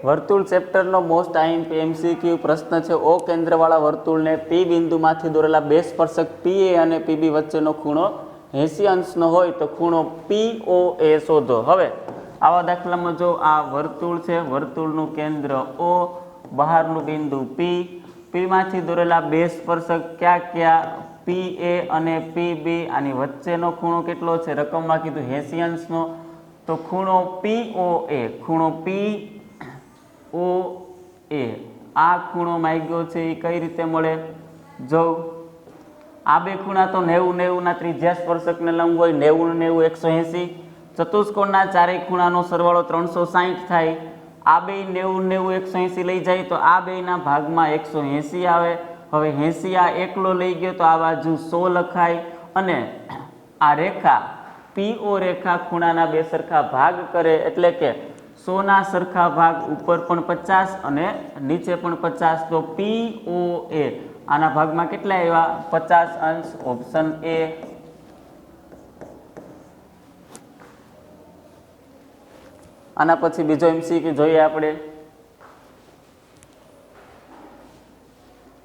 વર્તુળ ચેપ્ટરનો most MCQ પ્રશ્ન છે ઓ કેન્દ્રવાળા વર્તુળને પી બિંદુમાંથી દોરેલા બે સ્પર્શક પીએ અને પીબી વચ્ચેનો ખૂણો 80 અંશનો હોય તો ખૂણો POA શોધો। હવે આવા દાખલામાં જો આ વર્તુળ છે, વર્તુળનું કેન્દ્ર O, બહારનું બિંદુ P, P માંથી દોરેલા બે સ્પર્શક ક્યાં ક્યાં PA અને PB, આની વચ્ચેનો ખૂણો કેટલો છે, રકમમાં કીધું 80 અંશનો, તો ખૂણો POA, ખૂણો POA આ ખૂણો માંગ્યો છે એ કઈ રીતે મળે? જો આ બે ખૂણા તો 90-90 ના ત્રિજ્યા સ્પર્શકને લંબ હોય, 90-90 180, ચતુષ્કોણના ચારેય ખૂણાનો સરવાળો 360 થાય, આ બે 90-90 180 લઈ જાય તો આ બેના ભાગમાં 180 આવે। હવે 80 આ એકલો લઈ ગયો તો આ બાજુ 100 લખાય, અને આ રેખા PO રેખા ખૂણાના બે સરખા ભાગ કરે એટલે કે 100 ના સરખા ભાગ ઉપર પણ 50 અને નીચે પણ 50, તો POA આના ભાગમાં કેટલા આવ્યા? 50 અંશ, ઓપ્શન A। આના પછી બીજો એમસીક્યુ જોઈએ આપણે।